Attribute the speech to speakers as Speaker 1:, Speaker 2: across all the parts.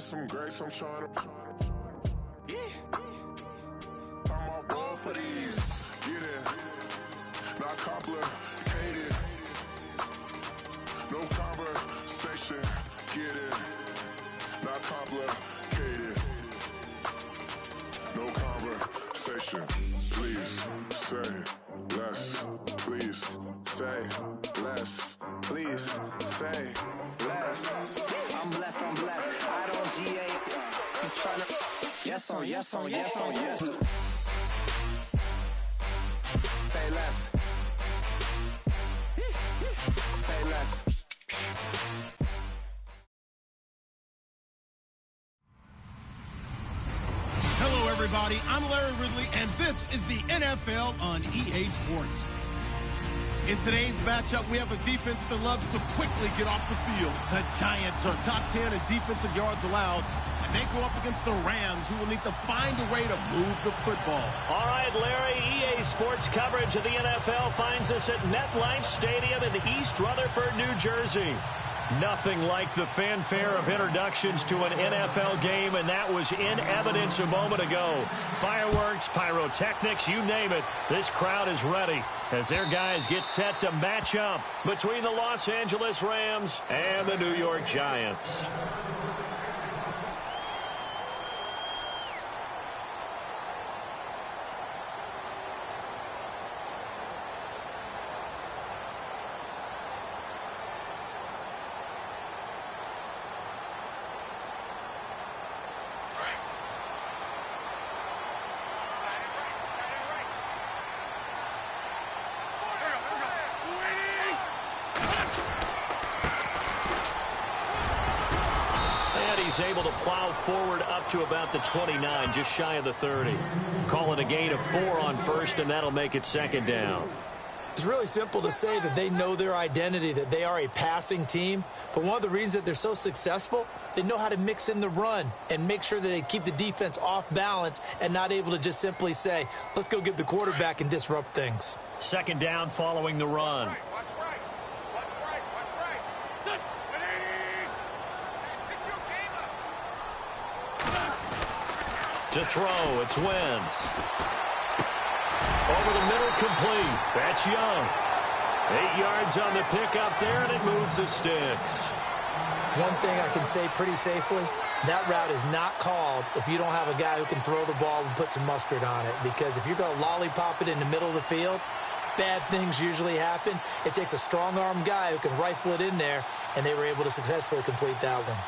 Speaker 1: got some grapes, I'm trying to. I'm all ball for these. Get it. Not complicated. No conversation. Get it. Not complicated. No conversation. Please say less. Please say less. Please say less.
Speaker 2: I'm blessed, I'm blessed. I don't GA. I'm trying to. Yes on, yes on, yes on, yes. Say less. Say less.
Speaker 3: Hello, everybody. I'm Larry Ridley, and this is the NFL on EA Sports. In today's matchup, we have a defense that loves to quickly get off the field. The Giants are top 10 in defensive yards allowed, and they go up against the Rams, who will need to find a way to move the football.
Speaker 4: All right, Larry, EA Sports coverage of the NFL finds us at MetLife Stadium in East Rutherford, New Jersey. Nothing like the fanfare of introductions to an NFL game, and that was in evidence a moment ago. Fireworks, pyrotechnics, you name it. This crowd is ready as their guys get set to match up between the Los Angeles Rams and the New York Giants. He's able to plow forward up to about the 29, just shy of the 30. Call it a gain of 4 on first, and that'll make it second down.
Speaker 5: It's really simple to say that they know their identity, that they are a passing team. But one of the reasons that they're so successful, they know how to mix in the run and make sure that they keep the defense off balance and not able to just simply say, let's go get the quarterback and disrupt things.
Speaker 4: Second down following the run. To throw, it's Wentz. Over the middle, complete. That's Young. 8 yards on the pickup there, and it moves the sticks.
Speaker 5: One thing I can say pretty safely, that route is not called if you don't have a guy who can throw the ball and put some mustard on it. Because if you're going to lollipop it in the middle of the field, bad things usually happen. It takes a strong-arm guy who can rifle it in there, and they were able to successfully complete that one.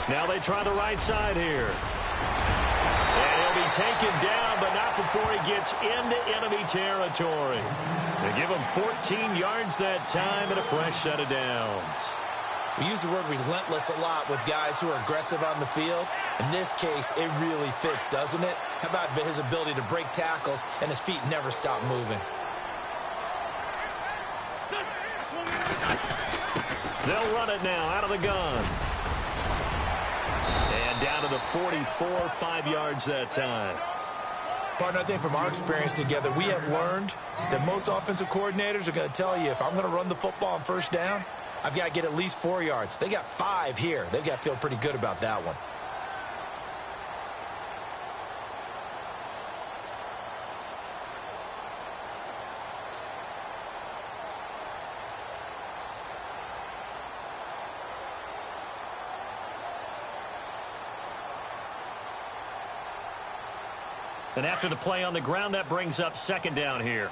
Speaker 4: Now they try the right side here. And he'll be taken down, but not before he gets into enemy territory. They give him 14 yards that time and a fresh set of downs.
Speaker 5: We use the word relentless a lot with guys who are aggressive on the field. In this case, it really fits, doesn't it? How about his ability to break tackles and his feet never stop moving?
Speaker 4: They'll run it now out of the gun. And down to the 44, 5 yards that time.
Speaker 5: Partner, I think from our experience together, we have learned that most offensive coordinators are going to tell you, if I'm going to run the football on first down, I've got to get at least 4 yards. They got 5 here. They've got to feel pretty good about that one.
Speaker 4: And after the play on the ground, that brings up second down here.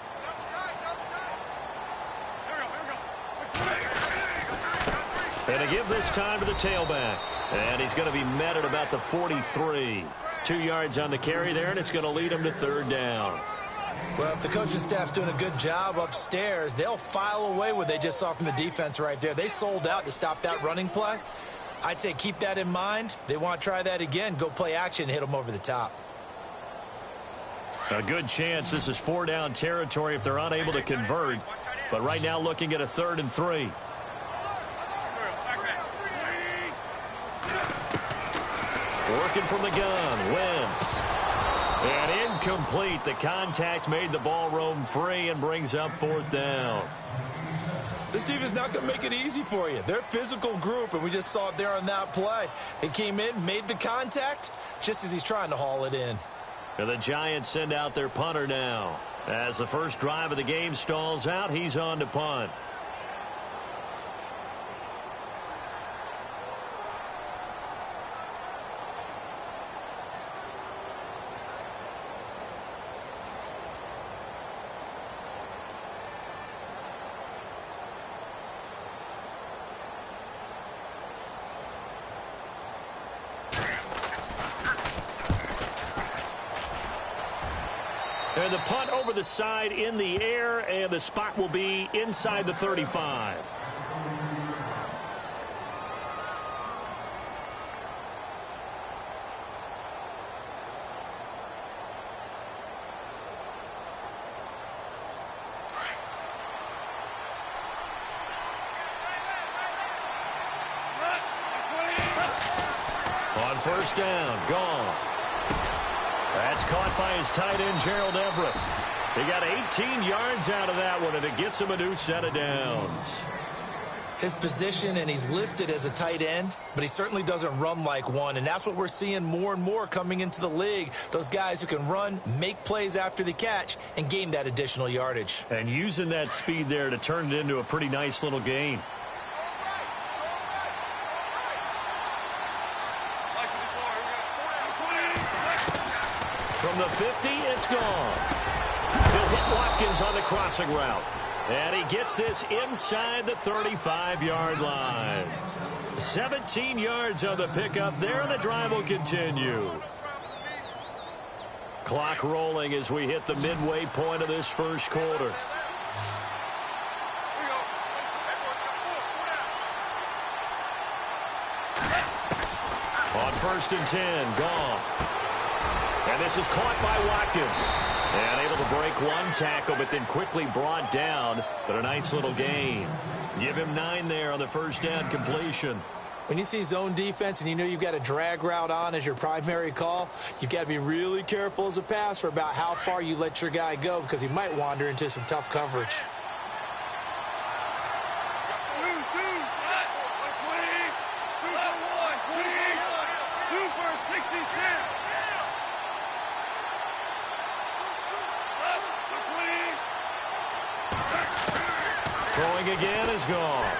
Speaker 4: And to give this time to the tailback. And he's going to be met at about the 43. 2 yards on the carry there, and it's going to lead him to third down.
Speaker 5: Well, if the coaching staff's doing a good job upstairs, they'll file away what they just saw from the defense right there. They sold out to stop that running play. I'd say keep that in mind. They want to try that again. Go play action, hit them over the top.
Speaker 4: A good chance this is 4-down territory if they're unable to convert. But right now looking at a 3rd and 3. Working from the gun, Wentz. And incomplete. The contact made the ball roam free and brings up 4th down.
Speaker 5: This team is not going to make it easy for you. They're a physical group, and we just saw it there on that play. It came in, made the contact, just as he's trying to haul it in.
Speaker 4: And the Giants send out their punter now. As the first drive of the game stalls out, he's on to punt. And the punt over the side in the air, and the spot will be inside the 35. On first down, Goff. That's caught by his tight end, Gerald Everett. He got 18 yards out of that one, and it gets him a new set of downs.
Speaker 5: His position, and he's listed as a tight end, but he certainly doesn't run like one, and that's what we're seeing more and more coming into the league. Those guys who can run, make plays after the catch, and gain that additional yardage.
Speaker 4: And using that speed there to turn it into a pretty nice little gain. From the 50, it's gone. He'll hit Watkins on the crossing route. And he gets this inside the 35-yard line. 17 yards on the pickup there, and the drive will continue. Clock rolling as we hit the midway point of this first quarter. On 1st and 10, Goff. And this is caught by Watkins. And able to break one tackle, but then quickly brought down. But a nice little gain. Give him 9 there on the first down completion.
Speaker 5: When you see zone defense and you know you've got a drag route on as your primary call, you've got to be really careful as a passer about how far you let your guy go, because he might wander into some tough coverage.
Speaker 4: Throwing again is gone.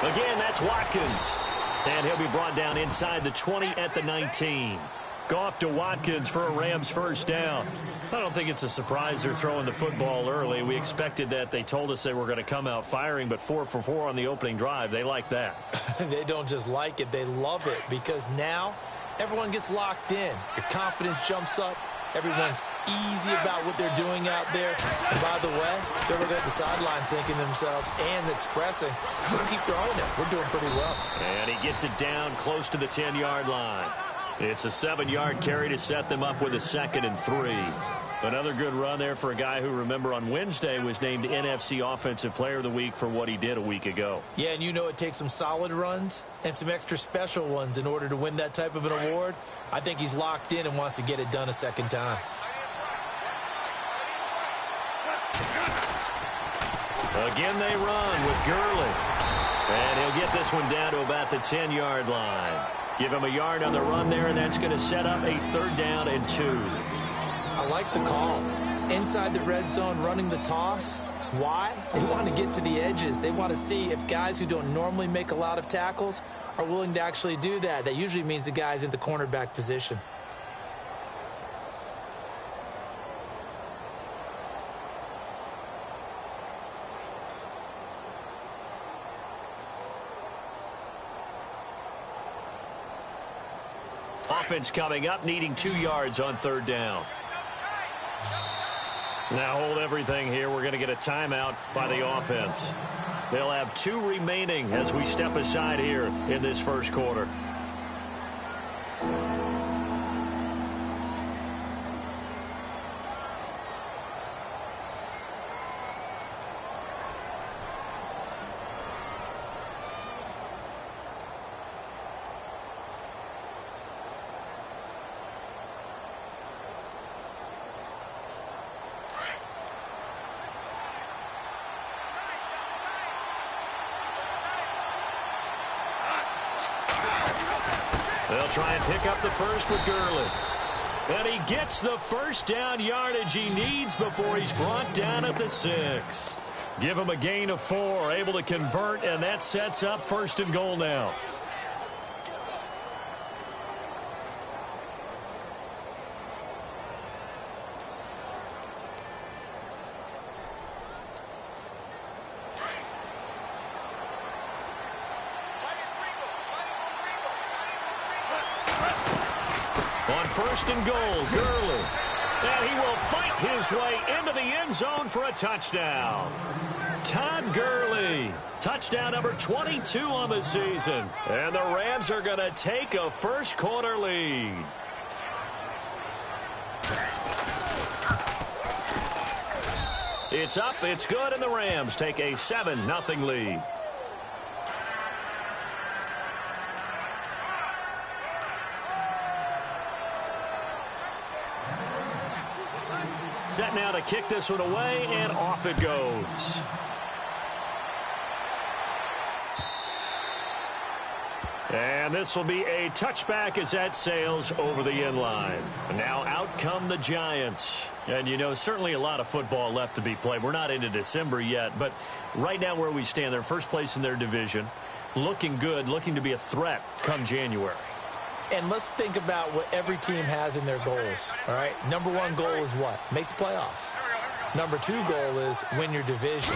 Speaker 4: Again, that's Watkins. And he'll be brought down inside the 20 at the 19. Goff to Watkins for a Rams first down. I don't think it's a surprise they're throwing the football early. We expected that. They told us they were going to come out firing, but 4 for 4 on the opening drive. They like that.
Speaker 5: They don't just like it, they love it, because now everyone gets locked in. Your confidence jumps up. Everyone's easy about what they're doing out there. And by the way, they're looking at the sideline thinking to themselves and expressing, just keep throwing it. We're doing pretty well.
Speaker 4: And he gets it down close to the 10-yard line. It's a 7-yard carry to set them up with a 2nd and 3. Another good run there for a guy who, remember, on Wednesday was named NFC Offensive Player of the Week for what he did a week ago.
Speaker 5: Yeah, and you know it takes some solid runs and some extra special ones in order to win that type of an award. I think he's locked in and wants to get it done a second time.
Speaker 4: Again they run with Gurley. And he'll get this one down to about the 10-yard line. Give him a yard on the run there, and that's going to set up a 3rd down and 2.
Speaker 5: I like the call. Inside the red zone, running the toss. Why? They want to get to the edges. They want to see if guys who don't normally make a lot of tackles are willing to actually do that. That usually means the guy's in the cornerback position.
Speaker 4: Offense coming up, needing 2 yards on 3rd down. Now hold everything here. We're going to get a timeout by the offense. They'll have 2 remaining as we step aside here in this first quarter. They'll try and pick up the first with Gurley. And he gets the first down yardage he needs before he's brought down at the 6. Give him a gain of 4, able to convert, and that sets up 1st and goal now. On 1st and goal, Gurley. And he will fight his way into the end zone for a touchdown. Todd Gurley, touchdown number 22 on the season. And the Rams are going to take a first-quarter lead. It's up, it's good, and the Rams take a 7-0 lead. Set now to kick this one away, and off it goes. And this will be a touchback as that sails over the end line. Now out come the Giants. And, you know, certainly a lot of football left to be played. We're not into December yet, but right now where we stand, they're first place in their division. Looking good, looking to be a threat come January.
Speaker 5: And let's think about what every team has in their goals, all right? Number 1 goal is what? Make the playoffs. Number 2 goal is win your division.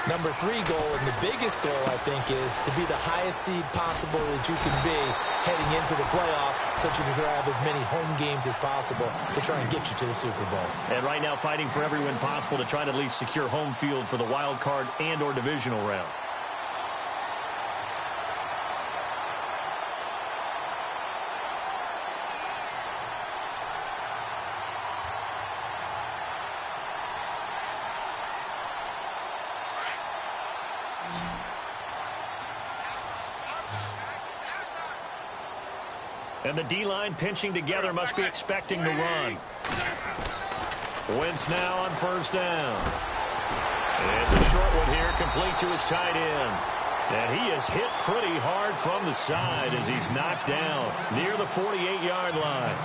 Speaker 5: Number 3 goal, and the biggest goal, I think, is to be the highest seed possible that you can be heading into the playoffs so that you can have as many home games as possible to try and get you to the Super Bowl.
Speaker 4: And right now fighting for every win possible to try to at least secure home field for the wild card and or divisional round. And the D-line pinching together must be expecting the run. Wentz now on 1st down. It's a short one here, complete to his tight end. And he is hit pretty hard from the side as he's knocked down near the 48-yard line.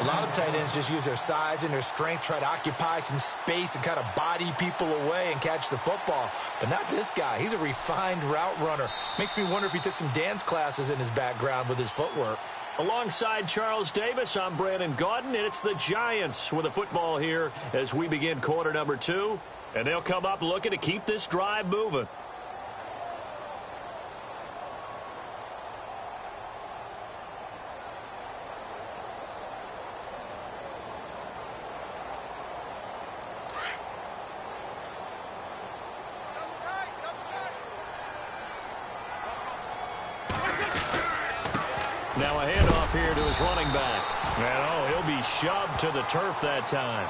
Speaker 5: A lot of tight ends just use their size and their strength, try to occupy some space and kind of body people away and catch the football. But not this guy. He's a refined route runner. Makes me wonder if he took some dance classes in his background with his footwork.
Speaker 4: Alongside Charles Davis, I'm Brandon Gaudin, and it's the Giants with the football here as we begin quarter number 2. And they'll come up looking to keep this drive moving. Now a handoff here to his running back. And, he'll be shoved to the turf that time.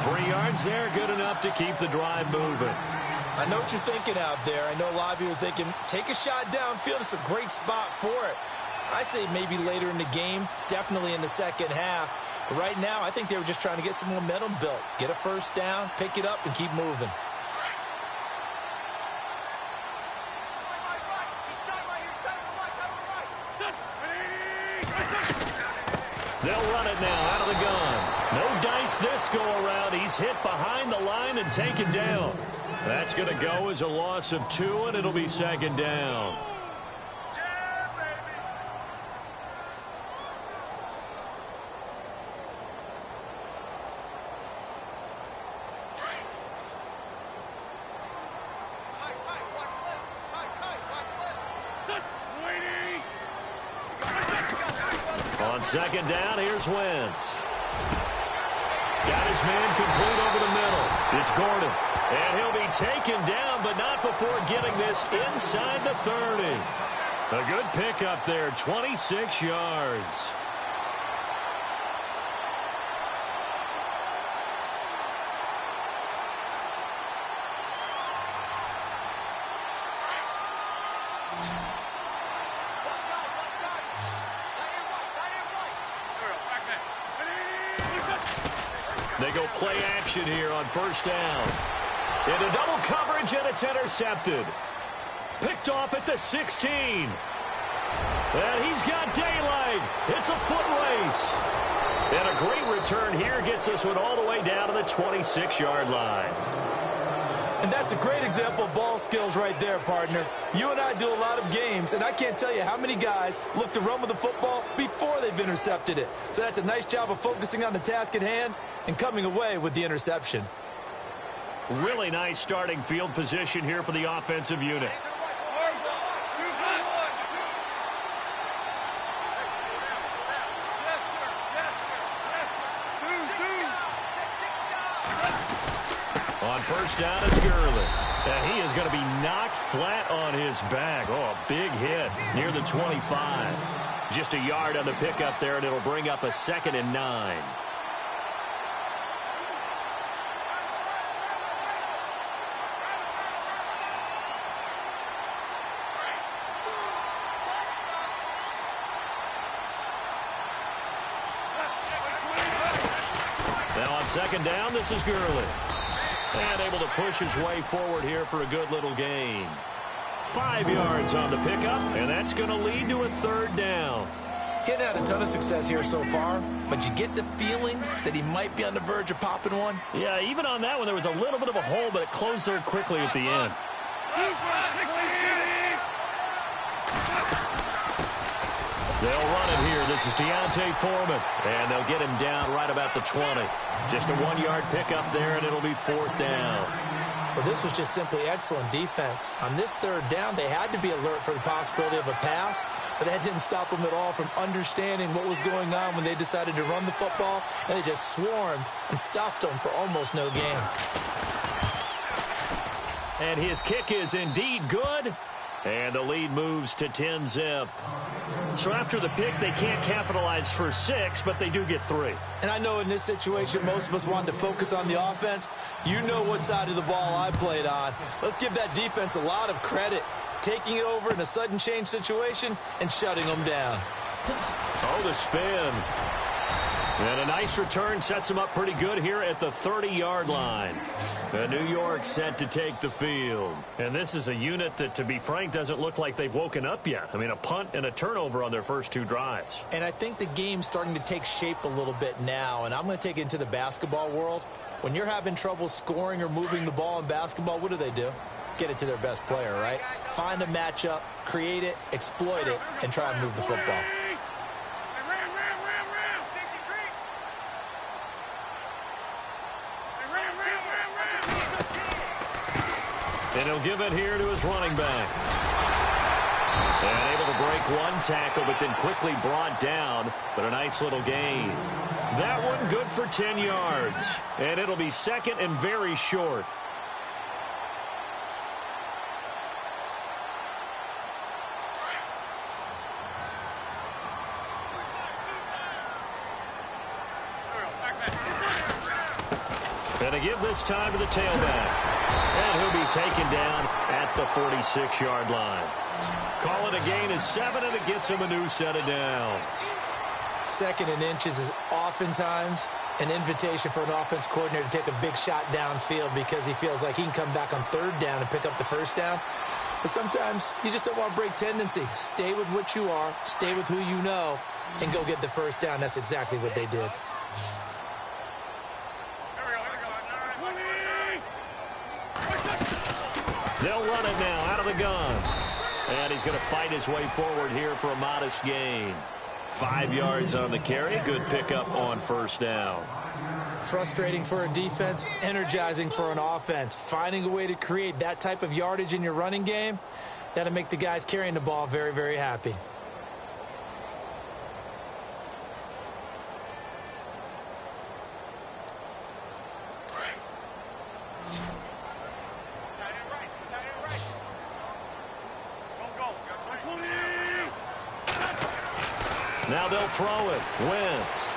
Speaker 4: 3 yards there, good enough to keep the drive moving.
Speaker 5: I know what you're thinking out there. I know a lot of you are thinking, take a shot downfield. It's a great spot for it. I'd say maybe later in the game, definitely in the second half. But right now, I think they were just trying to get some momentum built. Get a first down, pick it up, and keep moving.
Speaker 4: They'll run it now out of the gun. No dice this go-around. He's hit behind the line and taken down. That's going to go as a loss of 2, and it'll be 2nd down. On 2nd down, here's Wentz. Got his man complete over the middle. It's Gordon. And he'll be taken down, but not before getting this inside the 30. A good pickup there, 26 yards. They go play action here on 1st down. Into double coverage, and it's intercepted. Picked off at the 16. And he's got daylight. It's a foot race. And a great return here gets this one all the way down to the 26-yard line.
Speaker 5: And that's a great example of ball skills right there, partner. You and I do a lot of games, and I can't tell you how many guys look to run with the football before they've intercepted it. So that's a nice job of focusing on the task at hand and coming away with the interception.
Speaker 4: Really nice starting field position here for the offensive unit. On first down, it's Gurley. And he is going to be knocked flat on his back. Oh, a big hit near the 25. Just a yard on the pickup there, and it'll bring up a 2nd and 9. Now on 2nd down, this is Gurley. And able to push his way forward here for a good little gain. 5 yards on the pickup, and that's going to lead to a 3rd down.
Speaker 5: Getting had a ton of success here so far, but you get the feeling that he might be on the verge of popping one.
Speaker 4: Yeah, even on that one, there was a little bit of a hole, but it closed there quickly at the end. They'll run it here. This is Deontay Foreman, and they'll get him down right about the 20. Just a 1-yard pickup there, and it'll be 4th down.
Speaker 5: Well, this was just simply excellent defense. On this 3rd down, they had to be alert for the possibility of a pass, but that didn't stop them at all from understanding what was going on when they decided to run the football, and they just swarmed and stopped them for almost no gain.
Speaker 4: And his kick is indeed good, and the lead moves to 10-zip. So after the pick, they can't capitalize for 6, but they do get 3.
Speaker 5: And I know in this situation, most of us wanted to focus on the offense. You know what side of the ball I played on. Let's give that defense a lot of credit, taking it over in a sudden change situation and shutting them down.
Speaker 4: Oh, the spin. And a nice return sets him up pretty good here at the 30-yard line. And New York set to take the field. And this is a unit that, to be frank, doesn't look like they've woken up yet. I mean, a punt and a turnover on their first 2 drives.
Speaker 5: And I think the game's starting to take shape a little bit now. And I'm going to take it into the basketball world. When you're having trouble scoring or moving the ball in basketball, what do? Get it to their best player, right? Find a matchup, create it, exploit it, and try and move the football.
Speaker 4: And he'll give it here to his running back. And able to break 1 tackle, but then quickly brought down. But a nice little gain. That one good for 10 yards. And it'll be 2nd and very short. And to give this time to the tailback. And he'll be taken down at the 46-yard line. Call it a gain of 7, and it gets him a new set of downs.
Speaker 5: 2nd and inches is oftentimes an invitation for an offense coordinator to take a big shot downfield because he feels like he can come back on 3rd down and pick up the 1st down. But sometimes you just don't want to break tendency. Stay with what you are, stay with who you know, and go get the 1st down. That's exactly what they did.
Speaker 4: They'll run it now out of the gun. And he's going to fight his way forward here for a modest gain. 5 yards on the carry. Good pickup on 1st down.
Speaker 5: Frustrating for a defense, energizing for an offense. Finding a way to create that type of yardage in your running game, that'll make the guys carrying the ball very, very happy.
Speaker 4: Now they'll throw it. Wentz.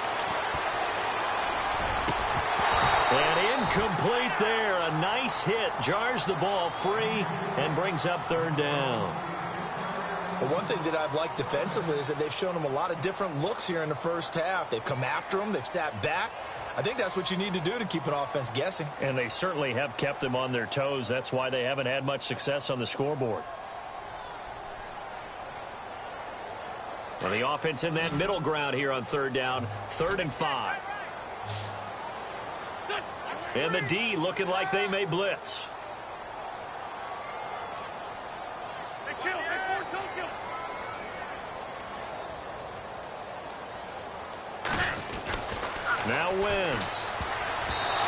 Speaker 4: And incomplete there. A nice hit. Jars the ball free and brings up 3rd down.
Speaker 5: Well, one thing that I've liked defensively is that they've shown them a lot of different looks here in the first half. They've come after them. They've sat back. I think that's what you need to do to keep an offense guessing.
Speaker 4: And they certainly have kept them on their toes. That's why they haven't had much success on the scoreboard. Well, the offense in that middle ground here on third down, 3rd and 5. And the D looking like they may blitz. Now wins.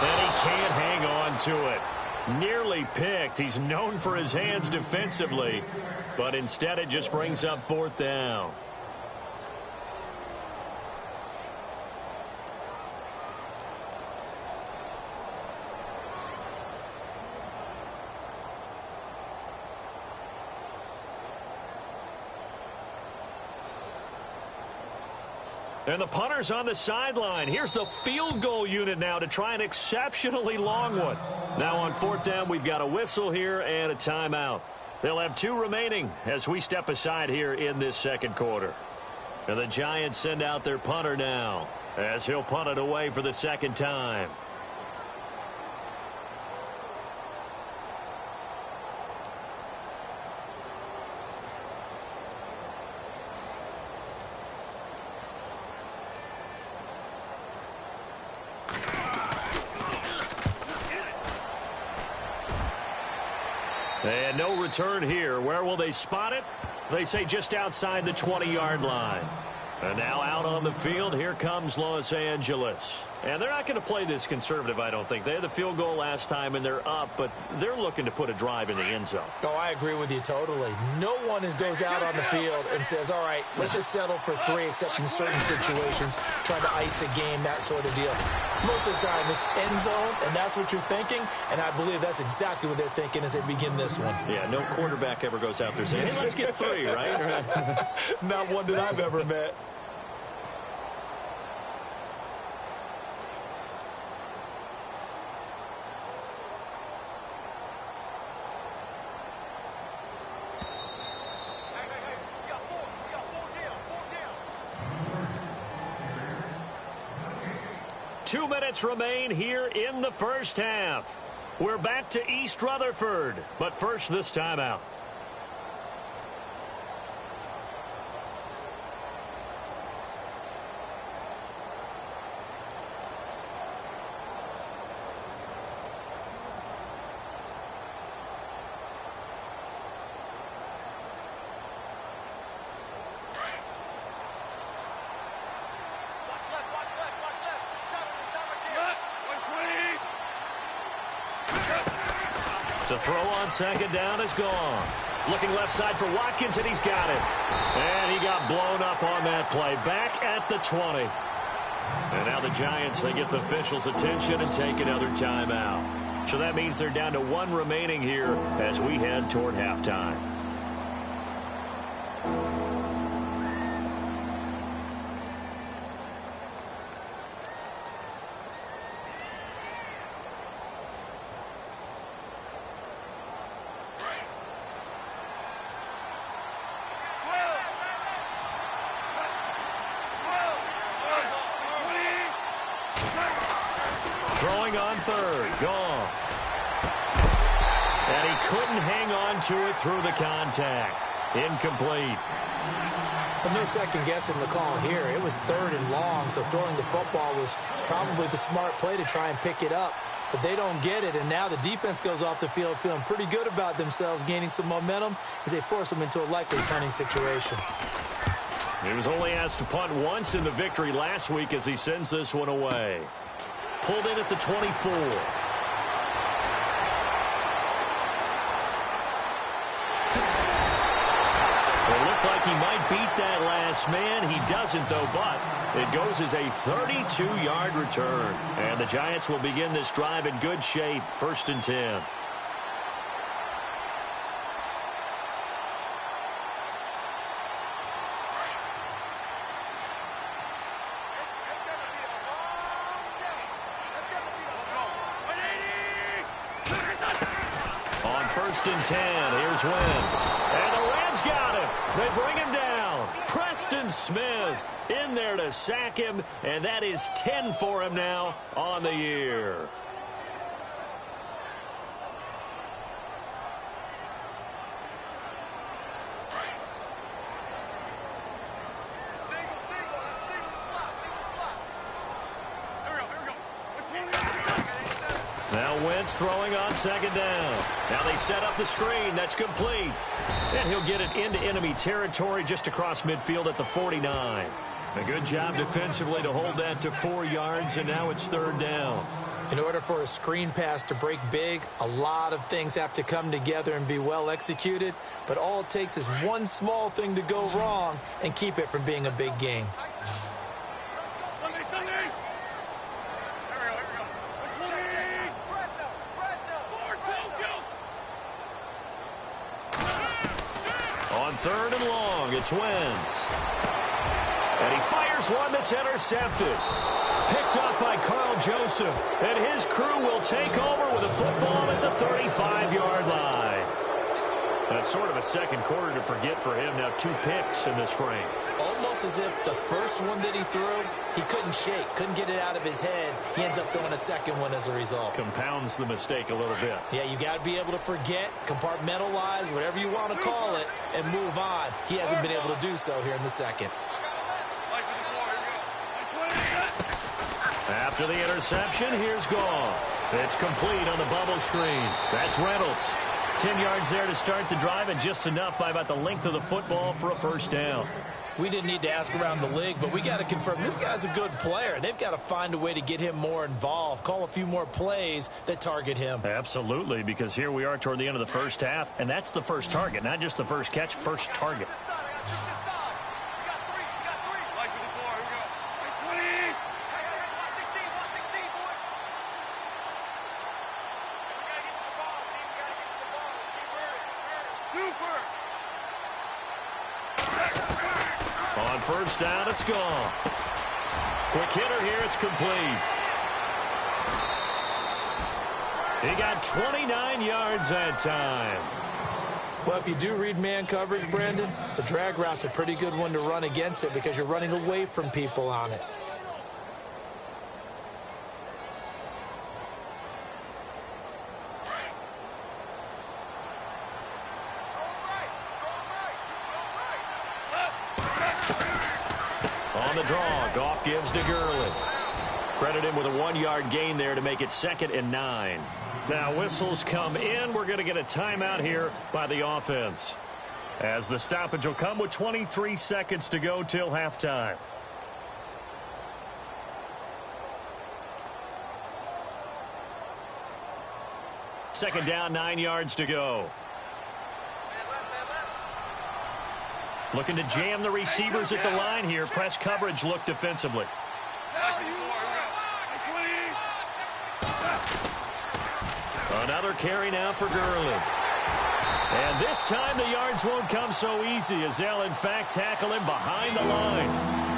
Speaker 4: And he can't hang on to it. Nearly picked. He's known for his hands defensively, but instead it just brings up 4th down. And the punter's on the sideline. Here's the field goal unit now to try an exceptionally long one. Now on 4th down, we've got a whistle here and a timeout. They'll have 2 remaining as we step aside here in this second quarter. And the Giants send out their punter now as he'll punt it away for the second time. And no return here. Where will they spot it? They say just outside the 20-yard line. And now out on the field, here comes Los Angeles. And they're not going to play this conservative, I don't think. They had the field goal last time, and they're up, but they're looking to put a drive in the end zone.
Speaker 5: Oh, I agree with you totally. No one goes out on the field and says, all right, let's just settle for 3, except in certain situations, trying to ice a game, that sort of deal. Most of the time, it's end zone, and that's what you're thinking, and I believe that's exactly what they're thinking as they begin this one.
Speaker 4: Yeah, no quarterback ever goes out there saying, hey, let's get 3, right?
Speaker 5: Not one that I've ever met.
Speaker 4: Two minutes remain here in the first half. We're back to East Rutherford, but first this timeout. To throw on second down is gone. Looking left side for Watkins, and he's got it. And he got blown up on that play. Back at the 20. And now the Giants, they get the officials' attention and take another timeout. So that means they're down to 1 remaining here as we head toward halftime. Throwing on third, Goff. And he couldn't hang on to it through the contact. Incomplete.
Speaker 5: But no second guessing the call here. It was 3rd and long, so throwing the football was probably the smart play to try and pick it up. But they don't get it, and now the defense goes off the field feeling pretty good about themselves, gaining some momentum as they force them into a likely punting situation.
Speaker 4: He was only asked to punt once in the victory last week as he sends this one away. Pulled in at the 24. It looked like he might beat that last man. He doesn't, though, but it goes as a 32-yard return. And the Giants will begin this drive in good shape, 1st and 10. On 1st and 10, here's Wentz. And the Rams got him. They bring him down. Preston Smith in there to sack him, and that is 10 for him now on the year. Now Wentz throwing on second down. Now they set up the screen. That's complete. And he'll get it into enemy territory just across midfield at the 49. A good job defensively to hold that to 4 yards, and now it's third down.
Speaker 5: In order for a screen pass to break big, a lot of things have to come together and be well executed, but all it takes is one small thing to go wrong and keep it from being a big game.
Speaker 4: On third and long, it's Wentz. And he fires one that's intercepted. Picked up by Carl Joseph. And his crew will take over with a football at the 35-yard line. That's sort of a second quarter to forget for him. Now 2 picks in this frame.
Speaker 5: Almost as if the first one that he threw, he couldn't shake, couldn't get it out of his head. He ends up throwing a second one as a result.
Speaker 4: Compounds the mistake a little bit.
Speaker 5: Yeah, you got to be able to forget, compartmentalize, whatever you want to call it, and move on. He hasn't been able to do so here in the second.
Speaker 4: After the interception, here's Goff. It's complete on the bubble screen. That's Reynolds. 10 yards there to start the drive, and just enough by about the length of the football for a first down.
Speaker 5: We didn't need to ask around the league, but we got to confirm this guy's a good player. They've got to find a way to get him more involved, call a few more plays that target him.
Speaker 4: Absolutely, because here we are toward the end of the first half, and that's the first target, not just the first catch, first target. On first down, it's gone. Quick hitter here, it's complete. He got 29 yards that time.
Speaker 5: Well, if you do read man coverage, Brandon, the drag route's a pretty good one to run against it because you're running away from people on it.
Speaker 4: On the draw, Goff gives to Gurley. Credit him with a 1-yard gain there to make it 2nd and 9. Now whistles come in. We're going to get a timeout here by the offense, as the stoppage will come with 23 seconds to go till halftime. Second down, 9 yards to go. Looking to jam the receivers at the line here. Press coverage look defensively. Another carry now for Gurley. And this time the yards won't come so easy, as they'll in fact tackle him behind the line.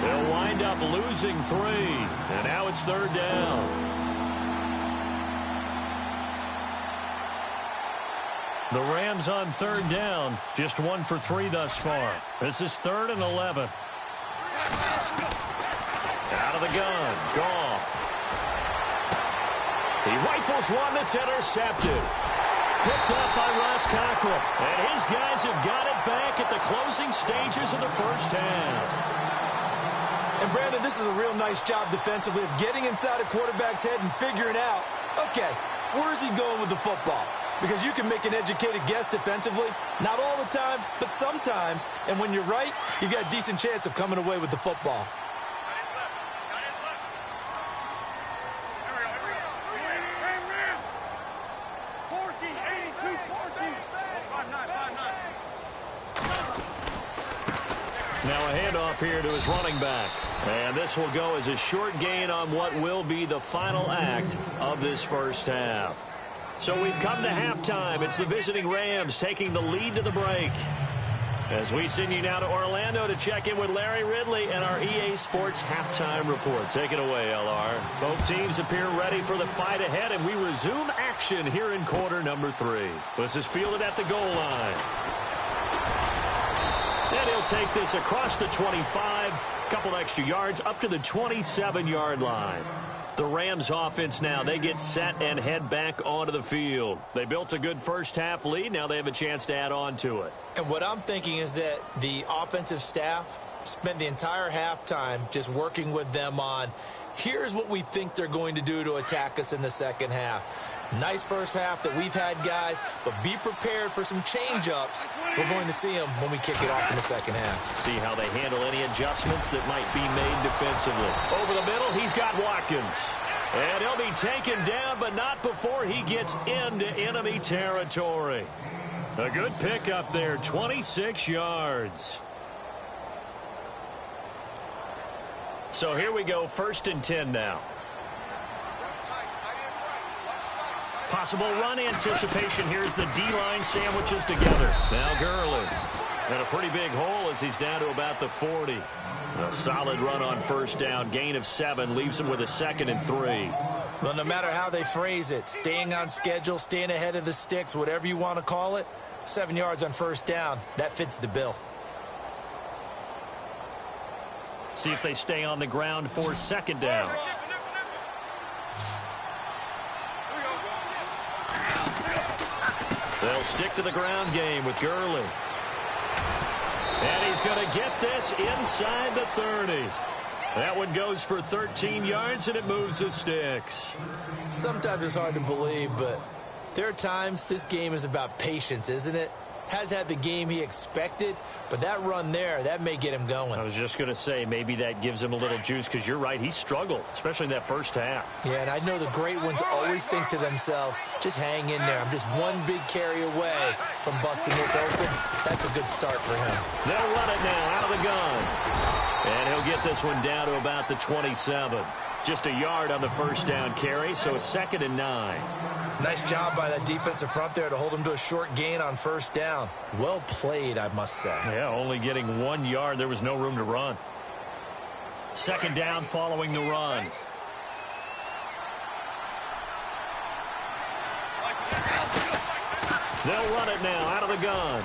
Speaker 4: They'll wind up losing 3. And now it's third down. The Rams on third down, just 1 for 3 thus far. This is 3rd and 11. Out of the gun, Goff. He rifles one that's intercepted. Picked up by Ross Cockrell. And his guys have got it back at the closing stages of the first half.
Speaker 5: And, Brandon, this is a real nice job defensively of getting inside a quarterback's head and figuring out, okay, where's he going with the football? Because you can make an educated guess defensively, not all the time, but sometimes. And when you're right, you've got a decent chance of coming away with the football.
Speaker 4: Now a handoff here to his running back. And this will go as a short gain on what will be the final act of this first half. So we've come to halftime. It's the visiting Rams taking the lead to the break. As we send you now to Orlando to check in with Larry Ridley and our EA Sports Halftime Report. Take it away, LR. Both teams appear ready for the fight ahead, and we resume action here in quarter number 3. This is fielded at the goal line. And he'll take this across the 25, couple extra yards, up to the 27-yard line. The Rams offense now, they get set and head back onto the field. They built a good first half lead. Now they have a chance to add on to it.
Speaker 5: And what I'm thinking is that the offensive staff spent the entire halftime just working with them on, here's what we think they're going to do to attack us in the second half. Nice first half that we've had, guys, but be prepared for some change-ups. We're going to see them when we kick it off in the second half.
Speaker 4: See how they handle any adjustments that might be made defensively. Over the middle, he's got Watkins. And he'll be taken down, but not before he gets into enemy territory. A good pickup there, 26 yards. So here we go, 1st and 10 now. Possible run anticipation. Here's the D-line sandwiches together. Now Gurley. And a pretty big hole as he's down to about the 40. A solid run on 1st down. Gain of 7 leaves him with a 2nd and 3.
Speaker 5: Well, no matter how they phrase it, staying on schedule, staying ahead of the sticks, whatever you want to call it, 7 yards on 1st down, that fits the bill.
Speaker 4: See if they stay on the ground for 2nd down. They'll stick to the ground game with Gurley. And he's going to get this inside the 30. That one goes for 13 yards, and it moves the sticks.
Speaker 5: Sometimes it's hard to believe, but there are times this game is about patience, isn't it? Has had the game he expected, but that run there, that may get him going.
Speaker 4: I was just going to say, maybe that gives him a little juice, because you're right, he struggled, especially in that first half.
Speaker 5: Yeah, and I know the great ones always think to themselves, just hang in there. I'm just one big carry away from busting this open. That's a good start for him.
Speaker 4: They'll run it now out of the gun. And he'll get this one down to about the 27. Just a yard on the 1st down carry, so it's 2nd and 9.
Speaker 5: Nice job by that defensive front there to hold him to a short gain on 1st down. Well played, I must say.
Speaker 4: Yeah, only getting 1 yard. There was no room to run. 2nd down following the run. They'll run it now out of the gun.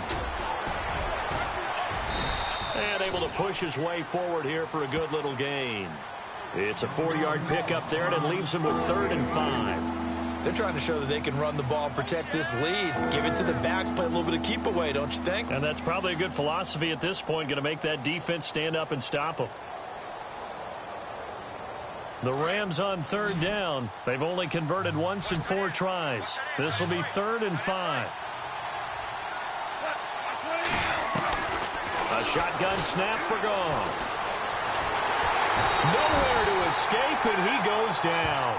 Speaker 4: And able to push his way forward here for a good little gain. It's a 4-yard pickup there, and it leaves him with 3rd and 5.
Speaker 5: They're trying to show that they can run the ball and protect this lead. Give it to the backs, play a little bit of keep away, don't you think?
Speaker 4: And that's probably a good philosophy at this point, going to make that defense stand up and stop them. The Rams on 3rd down. They've only converted once in 4 tries. This will be 3rd and 5. A shotgun snap for Goff. Nowhere to escape, and he goes down.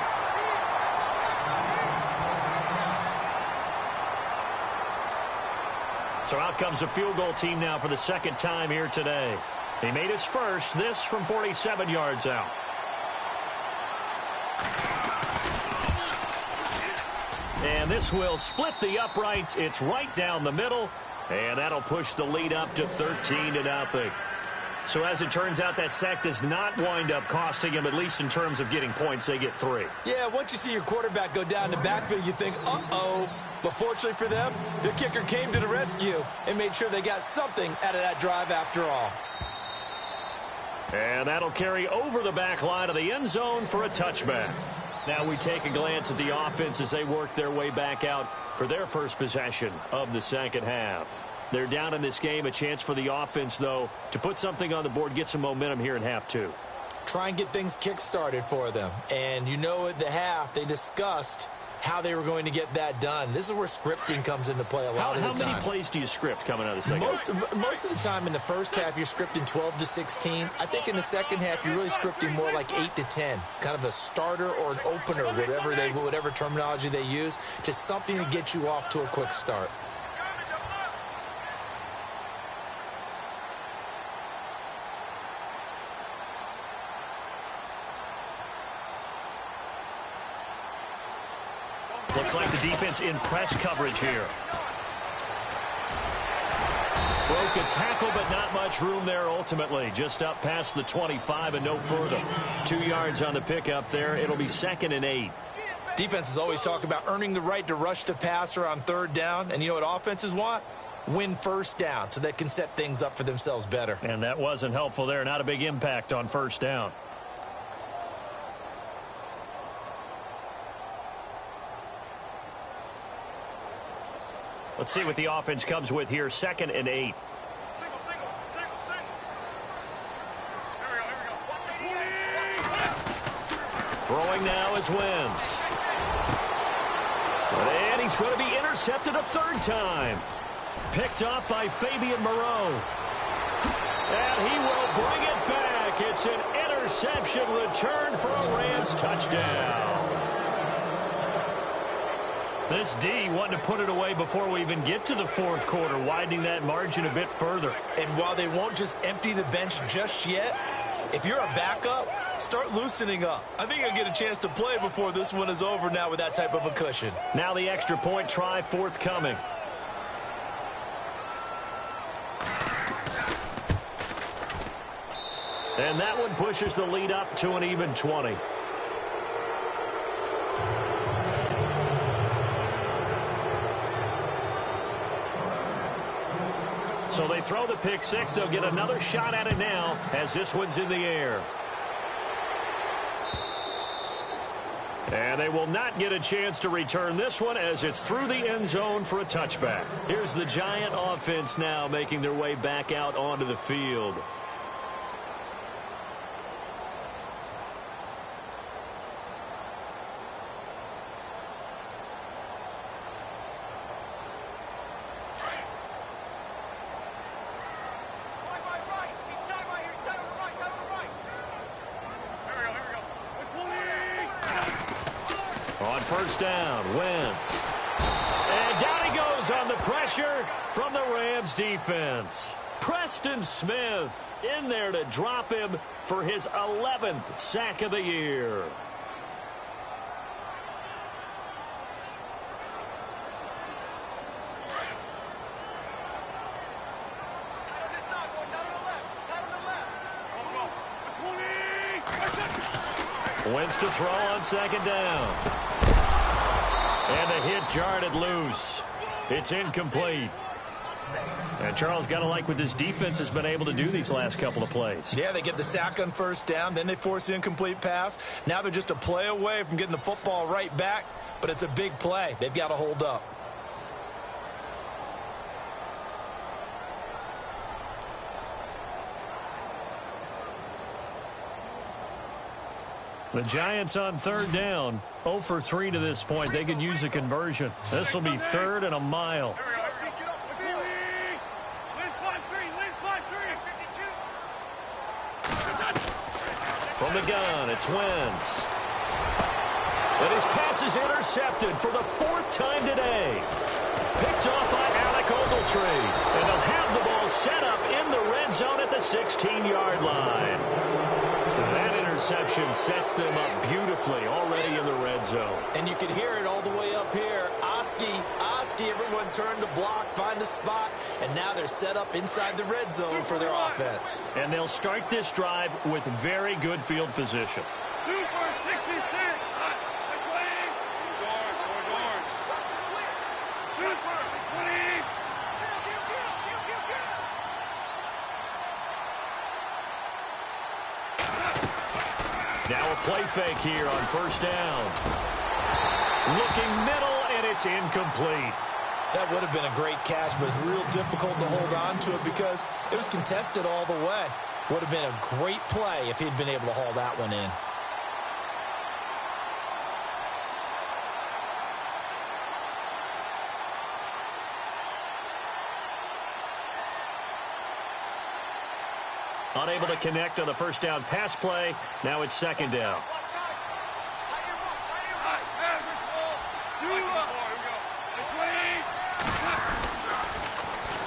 Speaker 4: So out comes a field goal team now for the 2nd time here today. He made his first, this from 47 yards out. And this will split the uprights. It's right down the middle. And that'll push the lead up to 13-0. So as it turns out, that sack does not wind up costing him, at least in terms of getting points. They get 3.
Speaker 5: Yeah, once you see your quarterback go down the backfield, you think, uh-oh. But fortunately for them, their kicker came to the rescue and made sure they got something out of that drive after all.
Speaker 4: And that'll carry over the back line of the end zone for a touchback. Now we take a glance at the offense as they work their way back out for their first possession of the second half. They're down in this game. A chance for the offense, though, to put something on the board, get some momentum here in half 2.
Speaker 5: Try and get things kick-started for them. And you know at the half, they discussed how they were going to get that done. This is where scripting comes into play a lot of the time.
Speaker 4: How many plays do you script coming out of the second half?
Speaker 5: Most of the time in the first half, you're scripting 12 to 16. I think in the second half, you're really scripting more like 8 to 10. Kind of a starter or an opener, whatever terminology they use. Just something to get you off to a quick start.
Speaker 4: Looks like the defense in press coverage here. Broke a tackle, but not much room there ultimately. Just up past the 25 and no further. 2 yards on the pickup there. It'll be 2nd and 8.
Speaker 5: Defenses always talk about earning the right to rush the passer on 3rd down. And you know what offenses want? Win 1st down so they can set things up for themselves better.
Speaker 4: And that wasn't helpful there. Not a big impact on 1st down. Let's see what the offense comes with here. 2nd and 8. Throwing now is Wentz. And he's going to be intercepted a third time. Picked up by Fabian Moreau. And he will bring it back. It's an interception return for a Rams touchdown. This D wanting to put it away before we even get to the fourth quarter, widening that margin a bit further.
Speaker 5: And while they won't just empty the bench just yet, if you're a backup, start loosening up. I think you'll get a chance to play before this one is over now with that type of a cushion.
Speaker 4: Now the extra point try forthcoming. And that one pushes the lead up to an even 20. So they throw the pick six. They'll get another shot at it now as this one's in the air. And they will not get a chance to return this one as it's through the end zone for a touchback. Here's the Giant offense now making their way back out onto the field. On first down, Wentz. And down he goes on the pressure from the Rams defense. Preston Smith in there to drop him for his 11th sack of the year. Wentz to throw on second down. And the hit jarred it loose. It's incomplete. And Charles, got to like what this defense has been able to do these last couple of plays.
Speaker 5: Yeah, they get the sack on first down, then they force the incomplete pass. Now they're just a play away from getting the football right back, but it's a big play. They've got to hold up.
Speaker 4: The Giants on third down, 0 for 3 to this point. They could use a conversion. This will be third and a mile. From the gun, it's Wentz. But his pass is intercepted for the fourth time today. Picked off by Alec Ogletree. And they'll have the ball set up in the red zone at the 16-yard line. That interception sets them up beautifully already in the red zone.
Speaker 5: And you can hear it all the way up here. Oski, everyone turned to block, find a spot, and now they're set up inside the red zone for their offense.
Speaker 4: And they'll start this drive with very good field position. Now a play fake here on first down. Looking middle, and it's incomplete.
Speaker 5: That would have been a great catch, but it's real difficult to hold on to it because it was contested all the way. Would have been a great play if he'd been able to haul that one in.
Speaker 4: Unable to connect on the first down pass play. Now it's second down.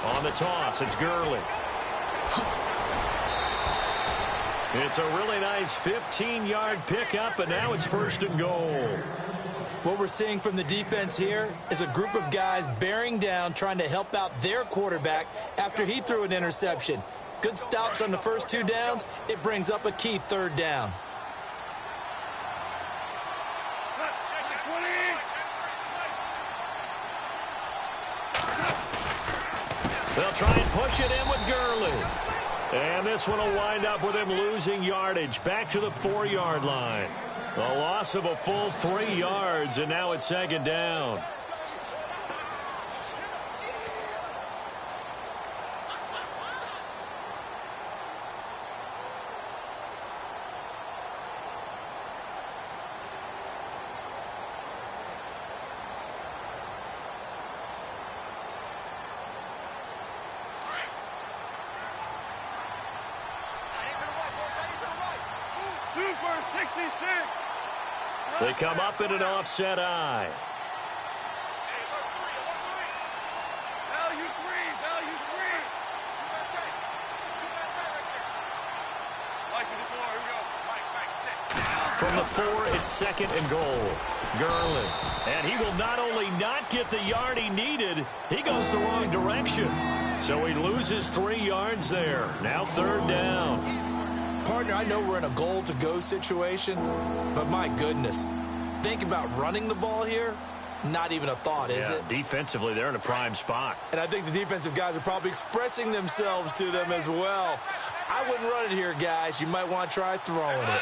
Speaker 4: On the toss, it's Gurley. It's a really nice 15-yard pickup, and now it's first and goal.
Speaker 5: What we're seeing from the defense here is a group of guys bearing down, trying to help out their quarterback after he threw an interception. Good stops on the first two downs. It brings up a key third down.
Speaker 4: They'll try and push it in with Gurley. And this one will wind up with him losing yardage back to the 4-yard line. A loss of a full 3 yards, and now it's second down. They come up in an offset eye. From the 4, it's second and goal. Garland. And he will not only not get the yard he needed, he goes the wrong direction. So he loses 3 yards there. Now third down.
Speaker 5: Partner, I know we're in a goal-to-go situation, but my goodness, think about running the ball here. Not even a thought, is it?
Speaker 4: Defensively, they're in a prime spot.
Speaker 5: And I think the defensive guys are probably expressing themselves to them as well. I wouldn't run it here, guys. You might want to try throwing it.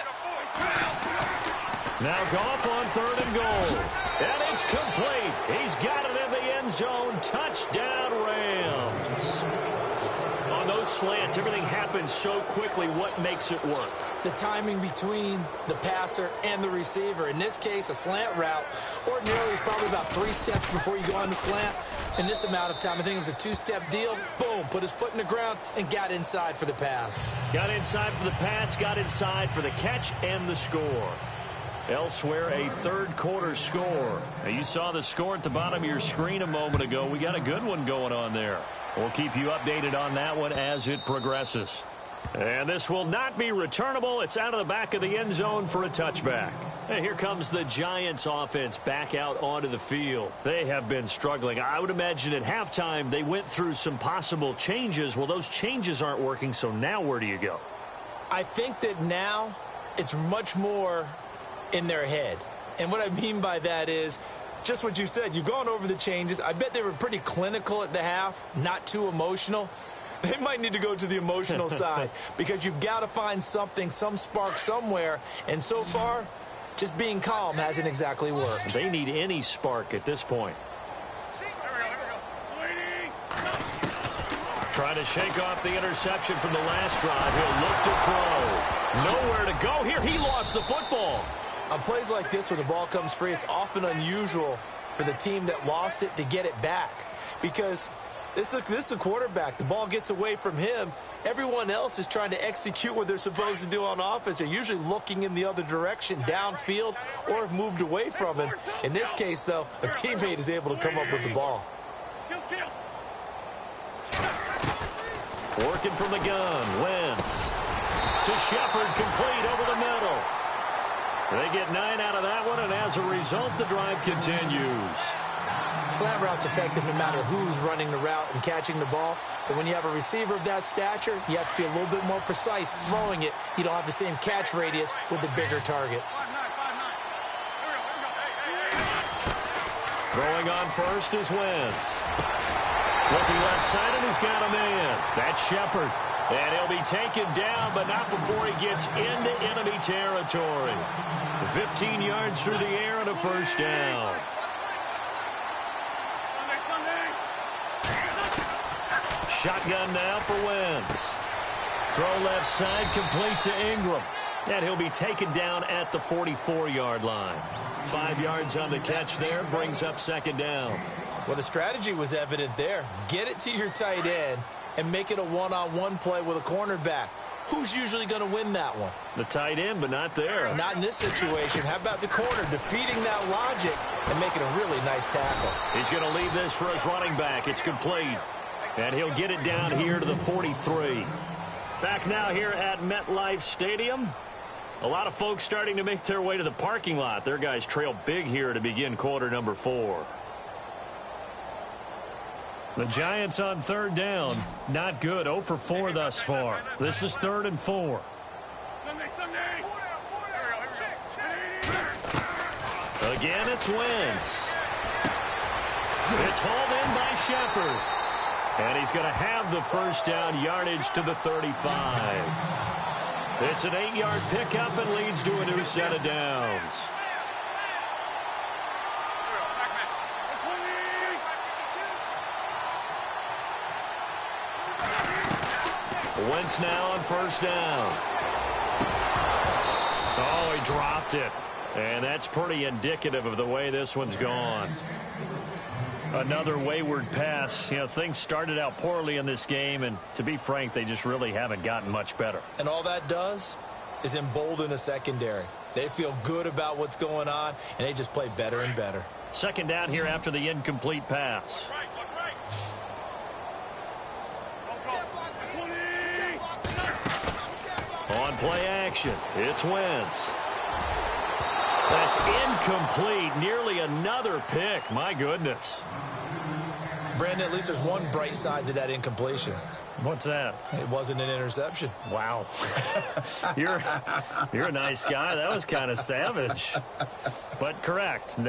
Speaker 4: Now Goff on third and goal. And it's complete. He's got it in the end zone. Touchdown, Rams. On those slants, everything happens so quickly. What makes it work?
Speaker 5: The timing between the passer and the receiver. In this case, a slant route ordinarily is probably about 3 steps before you go on the slant. In this amount of time, I think it was a 2-step deal. Boom, put his foot in the ground and got inside for the pass.
Speaker 4: Got inside for the pass, got inside for the catch and the score. Elsewhere, a third-quarter score. Now, you saw the score at the bottom of your screen a moment ago. We got a good one going on there. We'll keep you updated on that one as it progresses. And this will not be returnable. It's out of the back of the end zone for a touchback. And here comes the Giants offense back out onto the field. They have been struggling. I would imagine at halftime they went through some possible changes. Well, those changes aren't working, so now where do you go?
Speaker 5: I think that now it's much more in their head. And what I mean by that is just what you said. You've gone over the changes. I bet they were pretty clinical at the half, not too emotional. They might need to go to the emotional side because you've got to find something, some spark somewhere. And so far, just being calm hasn't exactly worked.
Speaker 4: They need any spark at this point. Trying to shake off the interception from the last drive. He'll look to throw. Nowhere to go here. He lost the football.
Speaker 5: On plays like this, when the ball comes free, it's often unusual for the team that lost it to get it back because this is the quarterback. The ball gets away from him. Everyone else is trying to execute what they're supposed to do on offense. They're usually looking in the other direction, downfield, or have moved away from him. In this case, though, a teammate is able to come up with the ball.
Speaker 4: Working from the gun. Wentz to Shepard, complete over the middle. They get 9 out of that one, and as a result, the drive continues.
Speaker 5: Slant route's effective no matter who's running the route and catching the ball. But when you have a receiver of that stature, you have to be a little bit more precise throwing it. You don't have the same catch radius with the bigger targets.
Speaker 4: Throwing on first is Wentz. Looking left side, and he's got a man. That's Shepard. And he'll be taken down, but not before he gets into enemy territory. 15 yards through the air and a first down. Shotgun now for Wentz. Throw left side, complete to Ingram. And he'll be taken down at the 44-yard line. 5 yards on the catch there, brings up second down.
Speaker 5: Well, the strategy was evident there. Get it to your tight end and make it a one-on-one play with a cornerback. Who's usually going to win that one?
Speaker 4: The tight end, but not there.
Speaker 5: Not in this situation. How about the corner defeating that logic and making a really nice tackle?
Speaker 4: He's going to leave this for his running back. It's complete. And he'll get it down here to the 43. Back now here at MetLife Stadium. A lot of folks starting to make their way to the parking lot. Their guys trail big here to begin quarter number 4. The Giants on third down. Not good. 0 for 4 thus far. This is 3rd and 4. Again, it's Wentz. It's hauled in by Shepard. And he's going to have the first down, yardage to the 35. It's an 8-yard pickup and leads to a new set of downs. Wentz now on first down. Oh, he dropped it. And that's pretty indicative of the way this one's gone. Another wayward pass. You know, things started out poorly in this game, and to be frank, they just really haven't gotten much better.
Speaker 5: And all that does, is embolden a secondary. They feel good about what's going on, and they just play better and better.
Speaker 4: Second down here after the incomplete pass. On play action, it's Wentz. That's incomplete. Nearly another pick. My goodness.
Speaker 5: Brandon, at least there's one bright side to that incompletion.
Speaker 4: What's that?
Speaker 5: It wasn't an interception.
Speaker 4: Wow. You're a nice guy. That was kind of savage. But correct.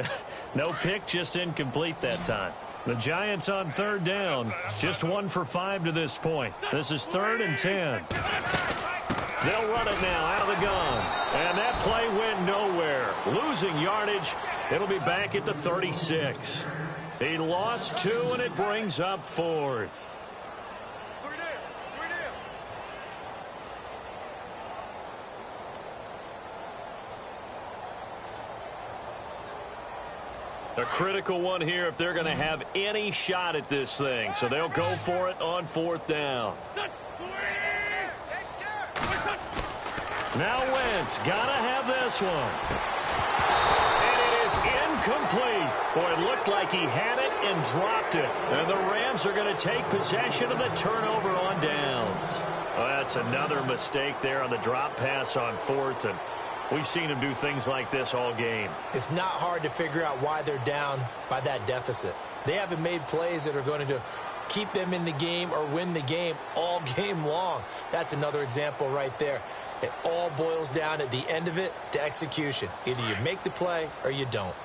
Speaker 4: No pick, just incomplete that time. The Giants on third down. Just 1 for 5 to this point. This is 3rd and 10. They'll run it now out of the gun. And that play went nowhere. Losing yardage. It'll be back at the 36. He lost 2, and it brings up 4th. A critical one here if they're going to have any shot at this thing. So they'll go for it on 4th down. Now Wentz got to have this one. And it is incomplete. Boy, it looked like he had it and dropped it. And the Rams are going to take possession of the turnover on downs. Well, that's another mistake there on the drop pass on 4th. And we've seen him do things like this all game.
Speaker 5: It's not hard to figure out why they're down by that deficit. They haven't made plays that are going to keep them in the game or win the game all game long. That's another example right there. It all boils down at the end of it to execution. Either you make the play or you don't.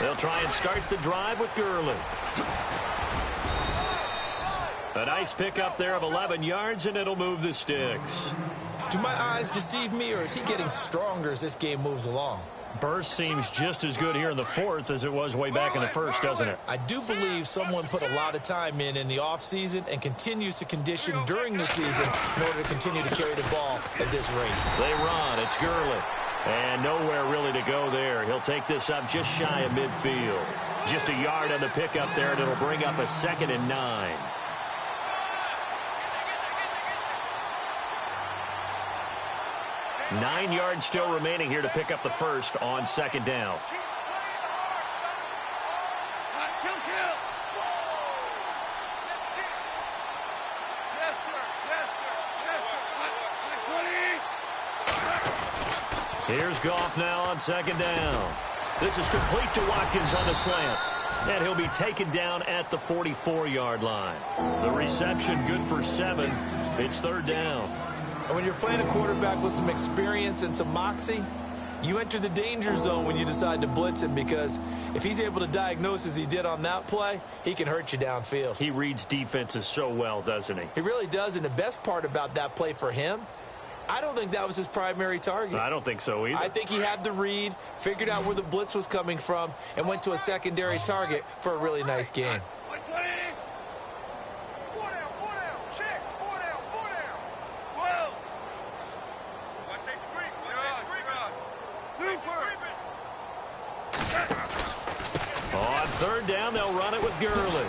Speaker 4: They'll try and start the drive with Gurley. A nice pickup there of 11 yards, and it'll move the sticks.
Speaker 5: Do my eyes deceive me, or is he getting stronger as this game moves along?
Speaker 4: Burst seems just as good here in the 4th as it was way back in the 1st, doesn't it?
Speaker 5: I do believe someone put a lot of time in the offseason and continues to condition during the season in order to continue to carry the ball at this rate.
Speaker 4: They run. It's Gurley. And nowhere really to go there. He'll take this up just shy of midfield. Just a yard on the pickup there, and it'll bring up a 2nd and 9. Nine yards still remaining here to pick up the first on 2nd down. Here's Goff now on 2nd down. This is complete to Watkins on the slant. And he'll be taken down at the 44-yard line. The reception good for 7. It's 3rd down.
Speaker 5: And when you're playing a quarterback with some experience and some moxie, you enter the danger zone when you decide to blitz him, because if he's able to diagnose as he did on that play, he can hurt you downfield.
Speaker 4: He reads defenses so well, doesn't he?
Speaker 5: He really does, and the best part about that play for him, I don't think that was his primary target.
Speaker 4: I don't think so either.
Speaker 5: I think he had the read, figured out where the blitz was coming from, and went to a secondary target for a really nice game.
Speaker 4: On 3rd down, they'll run it with Gurley.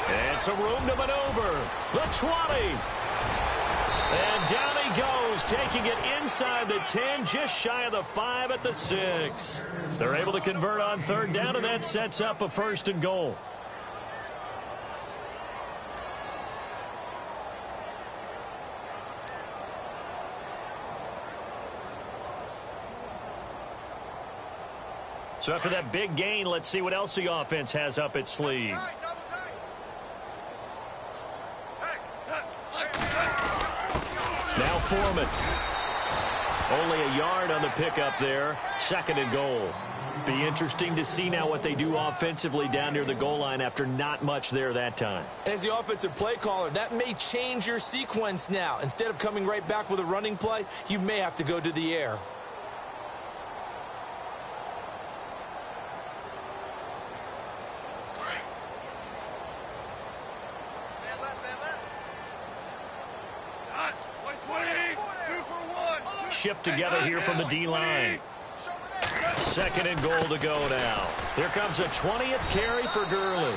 Speaker 4: And some room to maneuver. The 20. And down he goes, taking it inside the 10, just shy of the 5 at the 6. They're able to convert on 3rd down, and that sets up a 1st and goal. So after that big gain, let's see what else the offense has up its sleeve. Now Foreman. Only a yard on the pickup there. 2nd and goal. Be interesting to see now what they do offensively down near the goal line after not much there that time.
Speaker 5: As the offensive play caller, that may change your sequence now. Instead of coming right back with a running play, you may have to go to the air.
Speaker 4: Shift together here from the D-line. 2nd and goal to go now. Here comes a 20th carry for Gurley.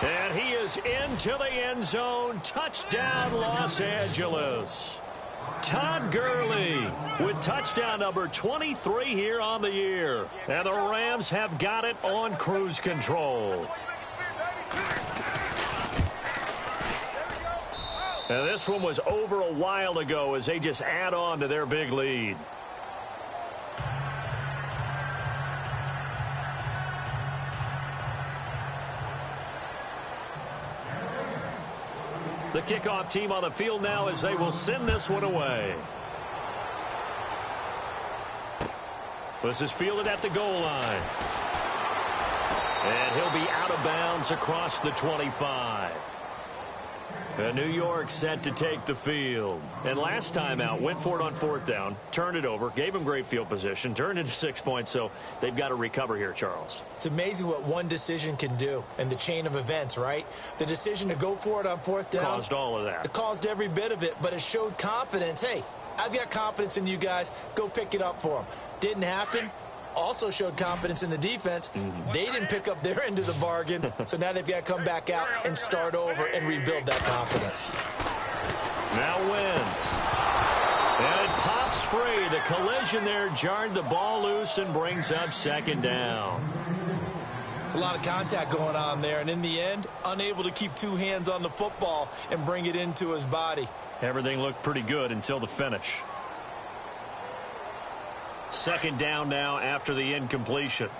Speaker 4: And he is into the end zone. Touchdown, Los Angeles. Todd Gurley with touchdown number 23 here on the year. And the Rams have got it on cruise control. And this one was over a while ago as they just add on to their big lead. The kickoff team on the field now as they will send this one away. This is fielded at the goal line. And he'll be out of bounds across the 25. And New York set to take the field. And last time out, went for it on 4th down, turned it over, gave them great field position, turned into 6 points, so they've got to recover here, Charles.
Speaker 5: It's amazing what one decision can do in the chain of events, right? The decision to go for it on 4th down.
Speaker 4: Caused all of that.
Speaker 5: It caused every bit of it, but it showed confidence. Hey, I've got confidence in you guys. Go pick it up for them. Didn't happen. Also showed confidence in the defense. They didn't pick up their end of the bargain, so now they've got to come back out and start over and rebuild that confidence.
Speaker 4: Now Wentz. And it pops free. The collision there jarred the ball loose and brings up 2nd down.
Speaker 5: It's a lot of contact going on there, and in the end, unable to keep 2 hands on the football and bring it into his body.
Speaker 4: Everything looked pretty good until the finish. 2nd down now after the incompletion.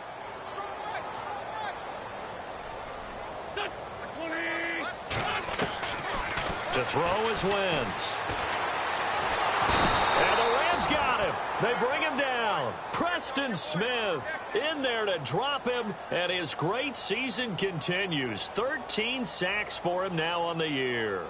Speaker 4: To throw is Wentz. And the Rams got him. They bring him down. Preston Smith in there to drop him, and his great season continues. 13 sacks for him now on the year.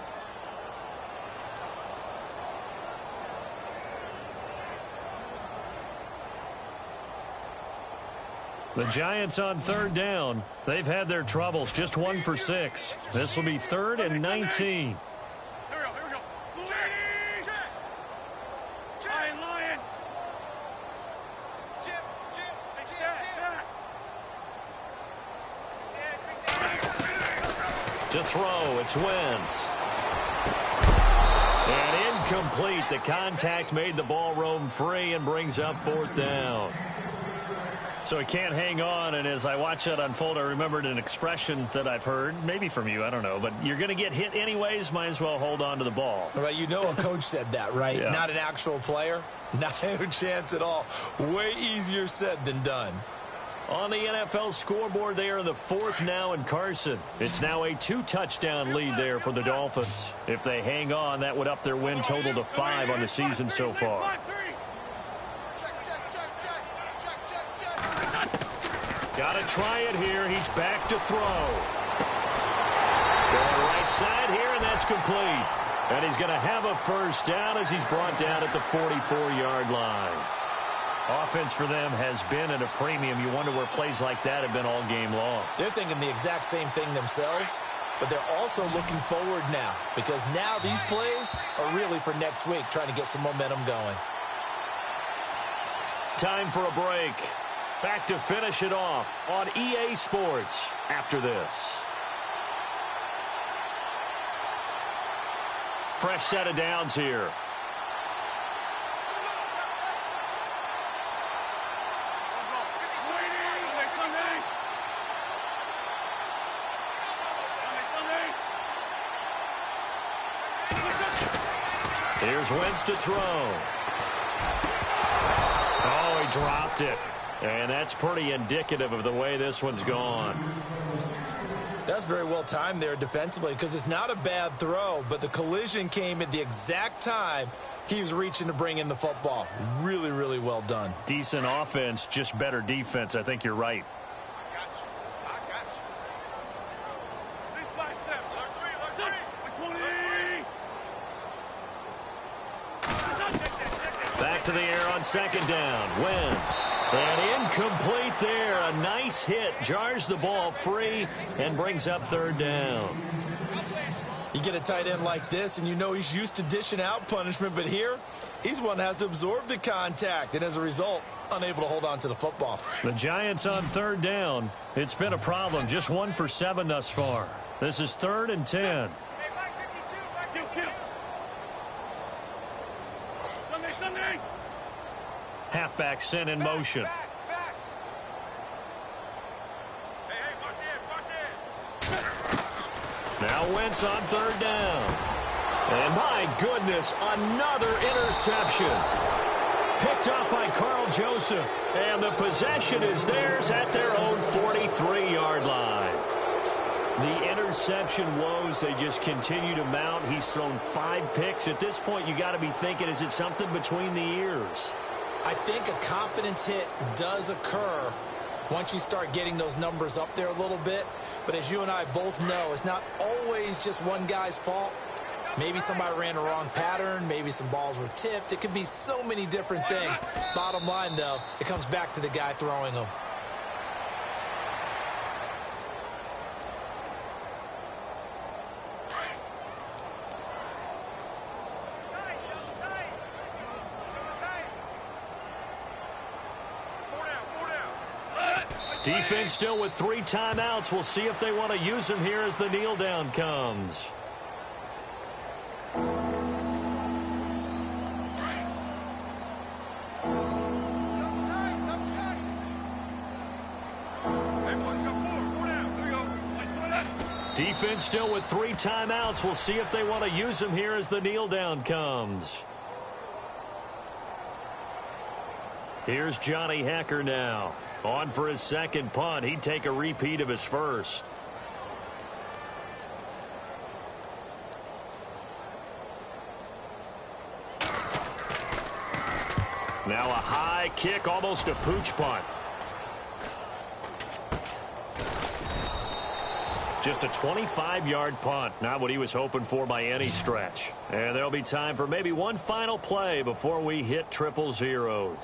Speaker 4: The Giants on 3rd down. They've had their troubles. Just 1 for 6. This will be 3rd and 19. To throw, it's Wentz. And incomplete. The contact made the ball roam free and brings up 4th down. So he can't hang on, and as I watch that unfold, I remembered an expression that I've heard, maybe from you, I don't know, but you're going to get hit anyways, might as well hold on to the ball.
Speaker 5: Right, you know a coach said that, right?
Speaker 4: Yeah.
Speaker 5: Not an actual player. Not a chance at all. Way easier said than done.
Speaker 4: On the NFL scoreboard, they are in the 4th now in Carson. It's now a 2-touchdown lead there for the Dolphins. If they hang on, that would up their win total to 5 on the season so far. Got to try it here. He's back to throw. Going right side here, and that's complete. And he's going to have a 1st down as he's brought down at the 44-yard line. Offense for them has been at a premium. You wonder where plays like that have been all game long.
Speaker 5: They're thinking the exact same thing themselves, but they're also looking forward now because now these plays are really for next week, trying to get some momentum going.
Speaker 4: Time for a break. Back to finish it off on EA Sports after this. Fresh set of downs here. Here's Wentz to throw. Oh, he dropped it. And that's pretty indicative of the way this one's gone.
Speaker 5: That's very well timed there defensively because it's not a bad throw, but the collision came at the exact time he was reaching to bring in the football. Really, really well done.
Speaker 4: Decent offense, just better defense. I think you're right. Back to the air on 2nd down. Wentz. And incomplete there. A nice hit. Jars the ball free and brings up 3rd down.
Speaker 5: You get a tight end like this, and you know he's used to dishing out punishment, but here, he's one that has to absorb the contact, and as a result, unable to hold on to the football.
Speaker 4: The Giants on third down. It's been a problem. Just 1 for 7 thus far. This is 3rd and 10. Halfback sent in motion. Now Wentz on third down. And my goodness, another interception. Picked up by Carl Joseph. And the possession is theirs at their own 43-yard line. The interception woes, they just continue to mount. He's thrown 5 picks. At this point, you got to be thinking, is it something between the ears?
Speaker 5: I think a confidence hit does occur once you start getting those numbers up there a little bit. But as you and I both know, it's not always just one guy's fault. Maybe somebody ran the wrong pattern. Maybe some balls were tipped. It could be so many different things. Bottom line, though, it comes back to the guy throwing them.
Speaker 4: Defense still with 3 timeouts. We'll see if they want to use them here as the kneel down comes. Defense still with 3 timeouts. We'll see if they want to use them here as the kneel down comes. Here's Johnny Hacker now. On for his second punt. He'd take a repeat of his first. Now a high kick, almost a pooch punt. Just a 25-yard punt. Not what he was hoping for by any stretch. And there'll be time for maybe one final play before we hit 000.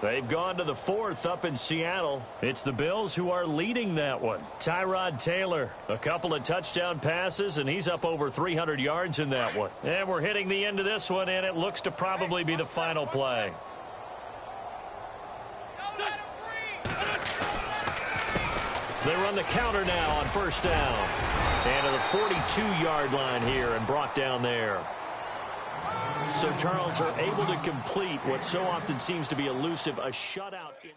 Speaker 4: They've gone to the 4th up in Seattle. It's the Bills who are leading that one. Tyrod Taylor, a couple of touchdown passes, and he's up over 300 yards in that one. And we're hitting the end of this one, and it looks to probably be the final play. They run the counter now on first down. And to the 42-yard line here and brought down there. So Charles are able to complete what so often seems to be elusive, a shutout in